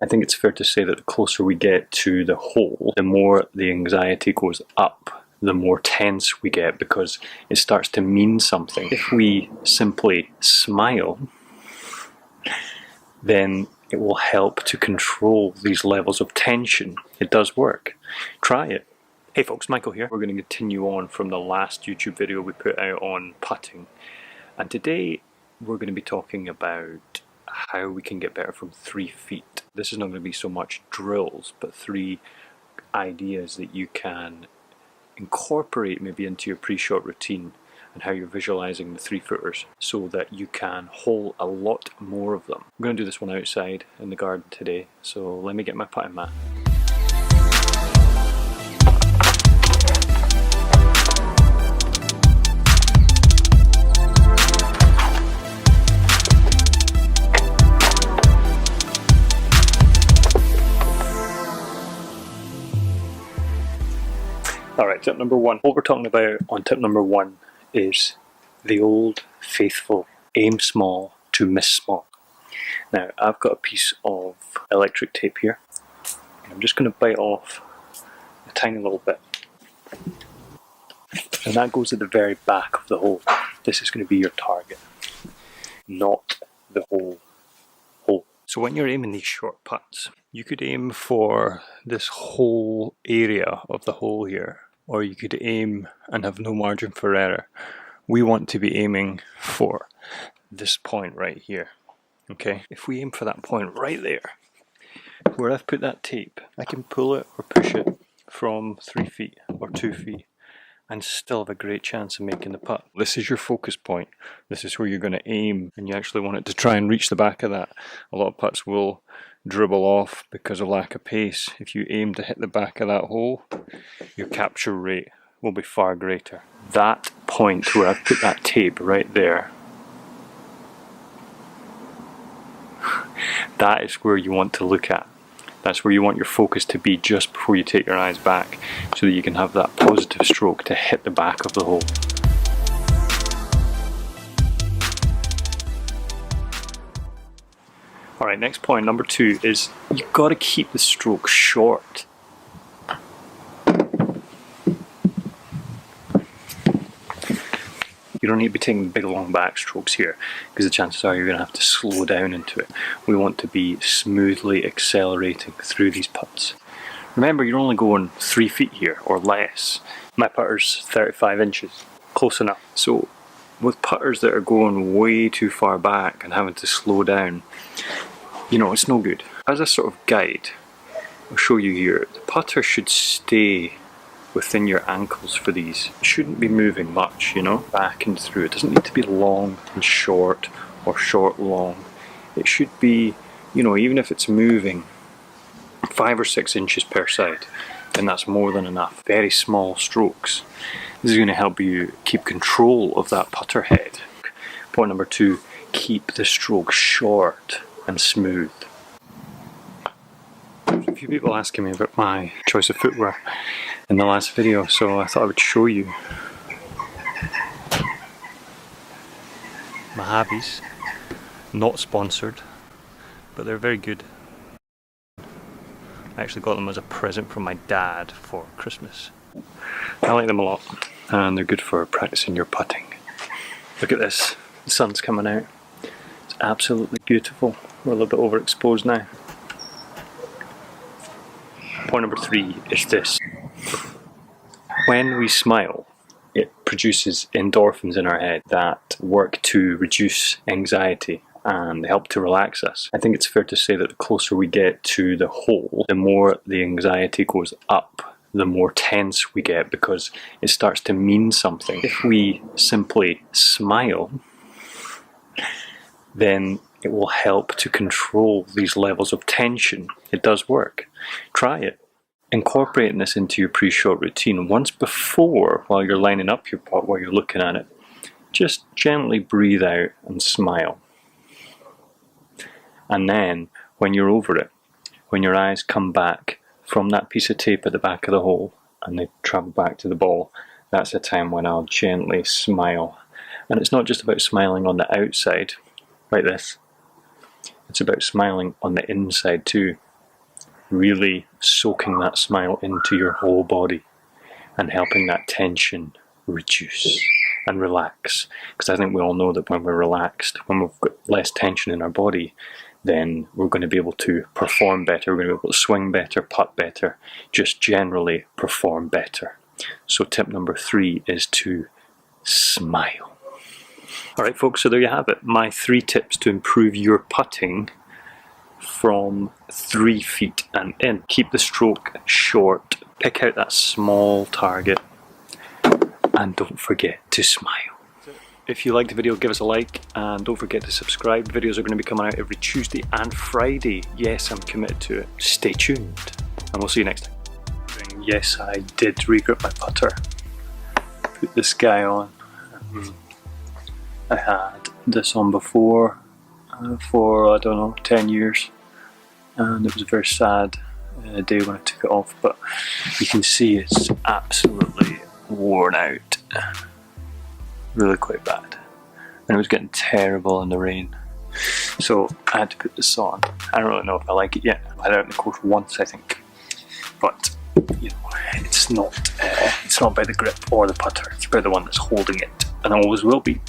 I think it's fair to say that the closer we get to the hole, the more the anxiety goes up, the more tense we get, because it starts to mean something. If we simply smile, then it will help to control these levels of tension. It does work. Try it. Hey folks, Michael here. We're going to continue on from the last YouTube video we put out on putting. And today we're going to be talking about how we can get better from 3 feet. This is not going to be so much drills, but 3 ideas that you can incorporate maybe into your pre-shot routine and how you're visualizing the 3-footers so that you can hole a lot more of them. I'm going to do this one outside in the garden today, so let me get my putting mat. Alright, tip number 1. What we're talking about on tip number 1 is the old faithful aim small to miss small. Now, I've got a piece of electric tape here. I'm just going to bite off a tiny little bit. And that goes at the very back of the hole. This is going to be your target, not the whole hole. So when you're aiming these short putts, you could aim for this whole area of the hole here, or you could aim and have no margin for error. We want to be aiming for this point right here. Okay, if we aim for that point right there, where I've put that tape, I can pull it or push it from 3 feet or 2 feet and still have a great chance of making the putt. This is your focus point. This is where you're going to aim, and you actually want it to try and reach the back of that. A lot of putts will dribble off because of lack of pace. If you aim to hit the back of that hole, your capture rate will be far greater. That point where I've put that tape right there, that is where you want to look at. That's where you want your focus to be just before you take your eyes back, so that you can have that positive stroke to hit the back of the hole. Alright, next point, number 2, is you've got to keep the stroke short. You don't need to be taking big long back strokes here, because the chances are you're going to have to slow down into it. We want to be smoothly accelerating through these putts. Remember, you're only going 3 feet here or less. My putter's 35 inches, close enough. So with putters that are going way too far back and having to slow down, you know, it's no good. As a sort of guide, I'll show you here, the putter should stay within your ankles for these. It shouldn't be moving much, you know, back and through. It doesn't need to be long and short or short long. It should be, you know, even if it's moving 5 or 6 inches per side, then that's more than enough. Very small strokes. This is going to help you keep control of that putter head. Point number 2, keep the stroke short and smooth. There's a few people asking me about my choice of footwear in the last video, so I thought I would show you. My Habis, not sponsored, but they're very good. I actually got them as a present from my dad for Christmas. I like them a lot, and they're good for practicing your putting. Look at this, the sun's coming out. It's absolutely beautiful. We're a little bit overexposed now. Point number 3 is this. When we smile, it produces endorphins in our head that work to reduce anxiety and help to relax us. I think it's fair to say that the closer we get to the hole, the more the anxiety goes up, the more tense we get, because it starts to mean something. If we simply smile, then it will help to control these levels of tension. It does work. Try it. Incorporating this into your pre-shot routine once before, while you're lining up your putt, while you're looking at it, just gently breathe out and smile. And then, when you're over it, when your eyes come back from that piece of tape at the back of the hole and they travel back to the ball, that's a time when I'll gently smile. And it's not just about smiling on the outside, like this. It's about smiling on the inside too. really soaking that smile into your whole body and helping that tension reduce and relax. Because I think we all know that when we're relaxed, when we've got less tension in our body, then we're going to be able to perform better, we're going to be able to swing better, putt better, just generally perform better. So tip number 3 is to smile. Alright folks, so there you have it. My 3 tips to improve your putting from 3 feet and in. Keep the stroke short, pick out that small target, and don't forget to smile. If you liked the video, give us a like, and don't forget to subscribe. Videos are going to be coming out every Tuesday and Friday. Yes, I'm committed to it. Stay tuned, and we'll see you next time. Yes, I did regrip my putter. Put this guy on. I had this on before for, I don't know, 10 years, and it was a very sad day when I took it off, but you can see it's absolutely worn out. Really quite bad, and it was getting terrible in the rain, so I had to put this on. I don't really know if I like it yet. I've had it out in the course once, I think, but you know, it's not by the grip or the putter, it's by the one that's holding it, and always will be.